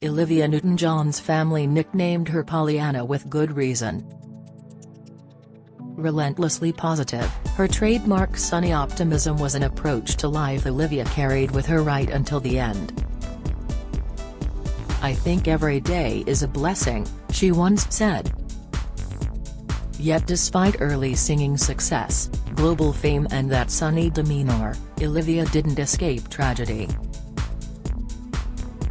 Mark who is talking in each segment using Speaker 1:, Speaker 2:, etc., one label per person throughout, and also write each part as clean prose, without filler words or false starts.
Speaker 1: Olivia Newton-John's family nicknamed her Pollyanna with good reason. Relentlessly positive, her trademark sunny optimism was an approach to life Olivia carried with her right until the end. "I think every day is a blessing," she once said. Yet despite early singing success, global fame and that sunny demeanor, Olivia didn't escape tragedy.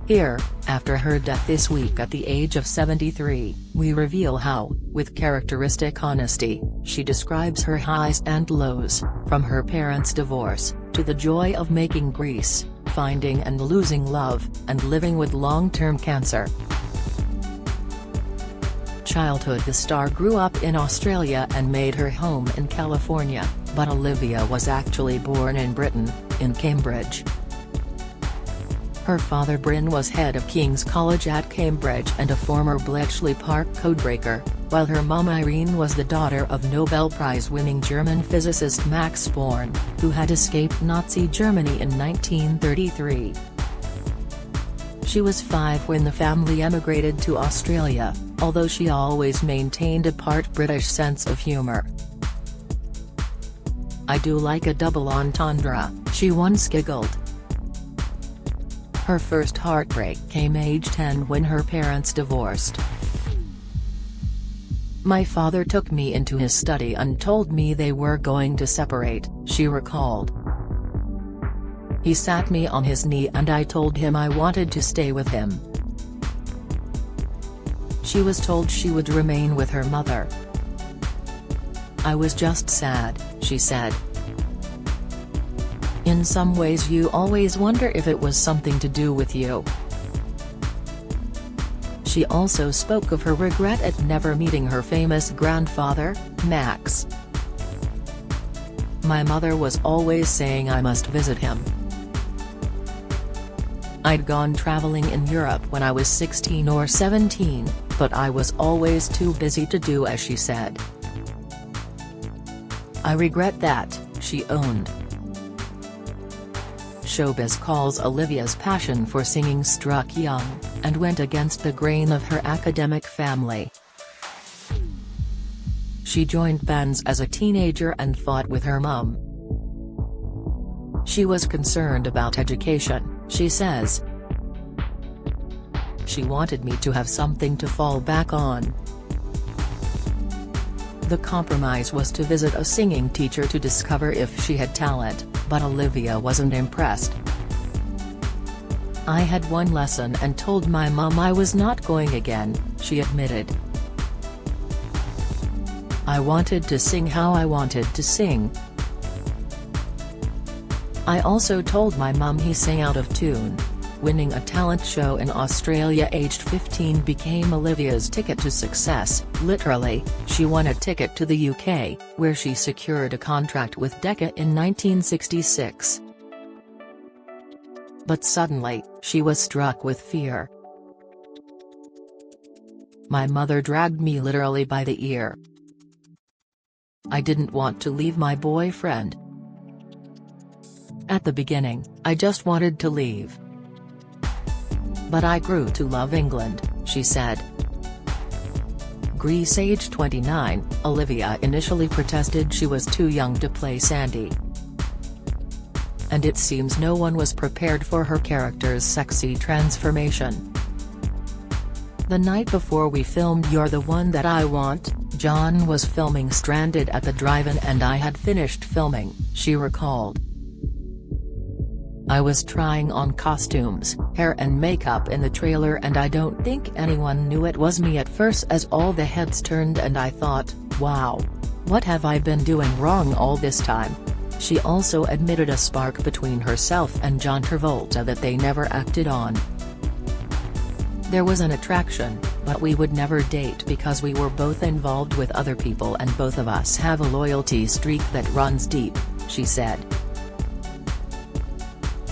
Speaker 1: Here, after her death this week at the age of 73, we reveal how, with characteristic honesty, she describes her highs and lows, from her parents' divorce, to the joy of making Grease, finding and losing love, and living with long-term cancer. Childhood: the star grew up in Australia and made her home in California, but Olivia was actually born in Britain, in Cambridge. Her father Bryn was head of King's College at Cambridge and a former Bletchley Park codebreaker, while her mum Irene was the daughter of Nobel Prize-winning German physicist Max Born, who had escaped Nazi Germany in 1933. She was 5 when the family emigrated to Australia, although she always maintained a part British sense of humour. "I do like a double entendre," she once giggled. Her first heartbreak came age 10 when her parents divorced. "My father took me into his study and told me they were going to separate," she recalled. "He sat me on his knee and I told him I wanted to stay with him." She was told she would remain with her mother. "I was just sad," she said. "In some ways you always wonder if it was something to do with you." She also spoke of her regret at never meeting her famous grandfather, Max. "My mother was always saying I must visit him. I'd gone traveling in Europe when I was 16 or 17, but I was always too busy to do as she said. I regret that," she owned. Showbiz calls Olivia's passion for singing struck young, and went against the grain of her academic family. She joined bands as a teenager and fought with her mum. "She was concerned about education," she says. "She wanted me to have something to fall back on." The compromise was to visit a singing teacher to discover if she had talent, but Olivia wasn't impressed. "I had one lesson and told my mum I was not going again," she admitted. "I wanted to sing how I wanted to sing. I also told my mum he sang out of tune." Winning a talent show in Australia aged 15 became Olivia's ticket to success. Literally, she won a ticket to the UK, where she secured a contract with Decca in 1966. But suddenly, she was struck with fear. "My mother dragged me literally by the ear. I didn't want to leave my boyfriend. At the beginning, I just wanted to leave. But I grew to love England," she said. Grease age 29, Olivia initially protested she was too young to play Sandy. And it seems no one was prepared for her character's sexy transformation. "The night before we filmed You're the One That I Want, John was filming Stranded at the drive-in and I had finished filming," she recalled. "I was trying on costumes, hair and makeup in the trailer and I don't think anyone knew it was me at first as all the heads turned and I thought, wow, what have I been doing wrong all this time?" She also admitted a spark between herself and John Travolta that they never acted on. "There was an attraction, but we would never date because we were both involved with other people and both of us have a loyalty streak that runs deep," she said.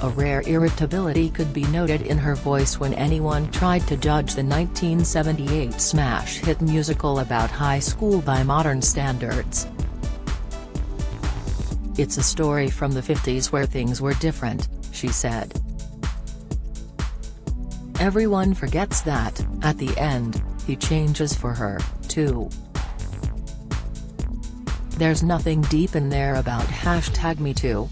Speaker 1: A rare irritability could be noted in her voice when anyone tried to judge the 1978 smash hit musical about high school by modern standards. "It's a story from the 50s where things were different," she said. Everyone forgets that, at the end, he changes for her, too. There's nothing deep in there about #MeToo.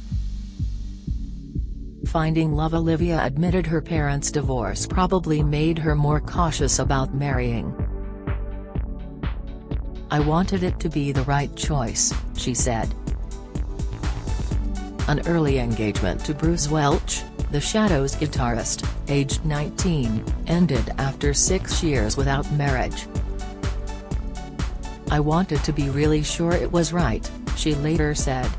Speaker 1: Finding love. Olivia admitted her parents' divorce probably made her more cautious about marrying. "I wanted it to be the right choice," she said. An early engagement to Bruce Welch, the Shadows guitarist, aged 19, ended after 6 years without marriage. "I wanted to be really sure it was right," she later said.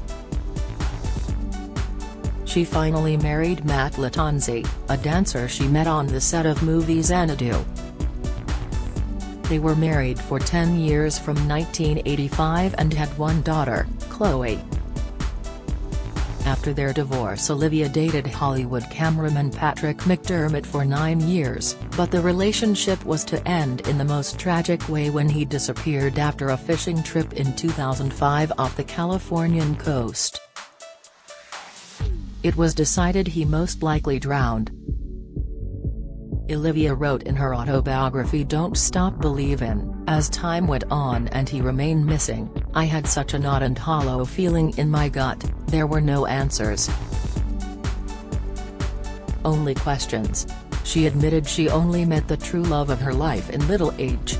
Speaker 1: She finally married Matt Latanzi, a dancer she met on the set of movie Xanadu. They were married for 10 years from 1985 and had one daughter, Chloe. After their divorce, Olivia dated Hollywood cameraman Patrick McDermott for 9 years, but the relationship was to end in the most tragic way when he disappeared after a fishing trip in 2005 off the Californian coast. It was decided he most likely drowned. Olivia wrote in her autobiography Don't Stop Believin', "As time went on and he remained missing, I had such an odd and hollow feeling in my gut. There were no answers. Only questions." She admitted she only met the true love of her life in middle age.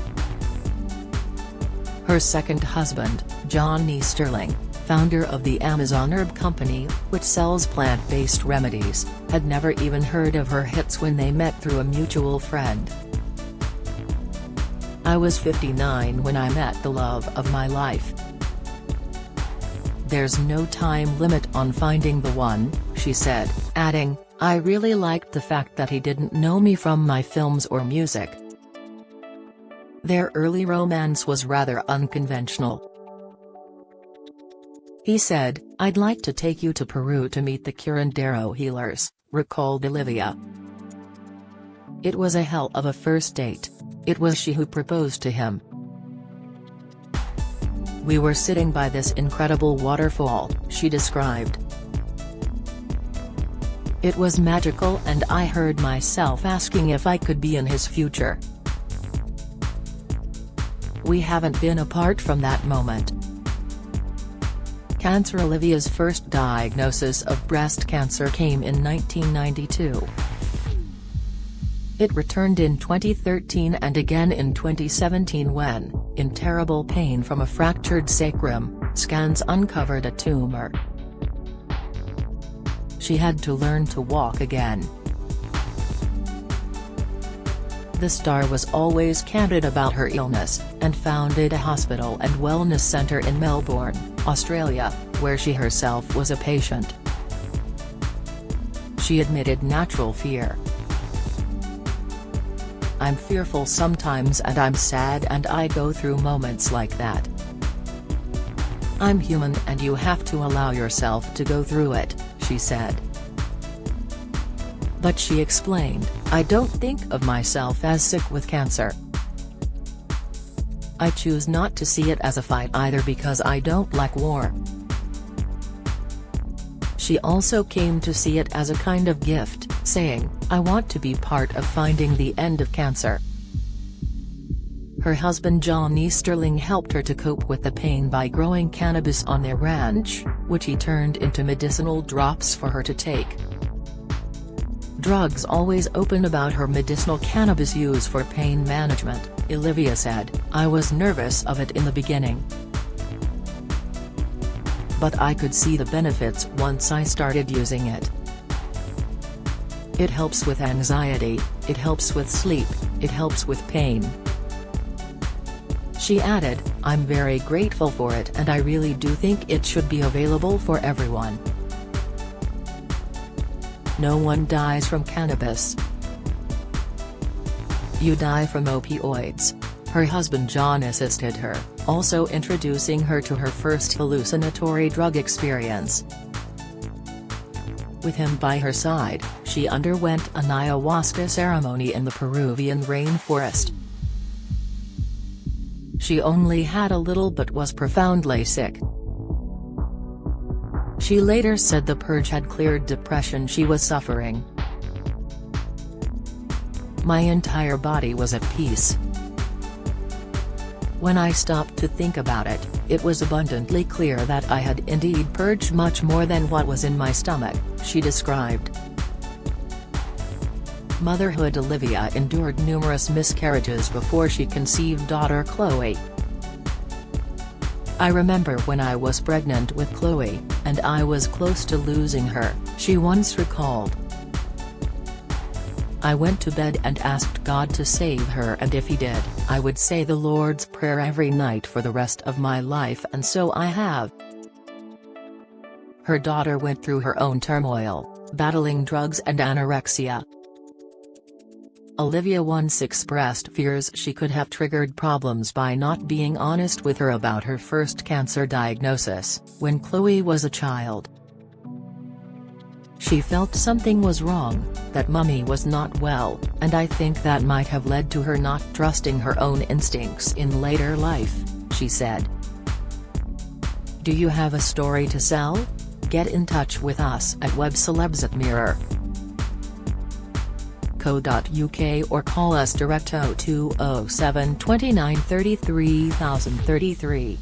Speaker 1: Her second husband, John Easterling, founder of the Amazon herb company, which sells plant-based remedies, had never even heard of her hits when they met through a mutual friend. "I was 59 when I met the love of my life. There's no time limit on finding the one," she said, adding, "I really liked the fact that he didn't know me from my films or music." Their early romance was rather unconventional. "He said, 'I'd like to take you to Peru to meet the curandero healers,'" recalled Olivia. "It was a hell of a first date. It was she who proposed to him. We were sitting by this incredible waterfall," she described. "It was magical and I heard myself asking if I could be in his future. We haven't been apart from that moment." Cancer. Olivia's first diagnosis of breast cancer came in 1992. It returned in 2013 and again in 2017 when, in terrible pain from a fractured sacrum, scans uncovered a tumor. She had to learn to walk again. The star was always candid about her illness, and founded a hospital and wellness centre in Melbourne, Australia, where she herself was a patient. She admitted natural fear. "I'm fearful sometimes and I'm sad and I go through moments like that. I'm human and you have to allow yourself to go through it," she said. But she explained, "I don't think of myself as sick with cancer. I choose not to see it as a fight either because I don't like war." She also came to see it as a kind of gift, saying, "I want to be part of finding the end of cancer." Her husband John Easterling helped her to cope with the pain by growing cannabis on their ranch, which he turned into medicinal drops for her to take. "Drugs always open about her medicinal cannabis use for pain management," Olivia said. "I was nervous of it in the beginning. But I could see the benefits once I started using it. It helps with anxiety, it helps with sleep, it helps with pain." She added, "I'm very grateful for it and I really do think it should be available for everyone. No one dies from cannabis. You die from opioids." Her husband John assisted her, also introducing her to her first hallucinatory drug experience. With him by her side, she underwent an ayahuasca ceremony in the Peruvian rainforest. She only had a little but was profoundly sick. She later said the purge had cleared depression she was suffering. My entire body was at peace. When I stopped to think about it, it was abundantly clear that I had indeed purged much more than what was in my stomach, she described. Motherhood. Olivia endured numerous miscarriages before she conceived daughter Chloe. I remember when I was pregnant with Chloe, and I was close to losing her, she once recalled. I went to bed and asked God to save her, and if he did, I would say the Lord's Prayer every night for the rest of my life, and so I have. Her daughter went through her own turmoil, battling drugs and anorexia. Olivia once expressed fears she could have triggered problems by not being honest with her about her first cancer diagnosis, when Chloe was a child. She felt something was wrong, that Mummy was not well, and I think that might have led to her not trusting her own instincts in later life, she said. Do you have a story to sell? Get in touch with us at webcelebs@mirror.co.uk or call us direct 0207 29 33 033.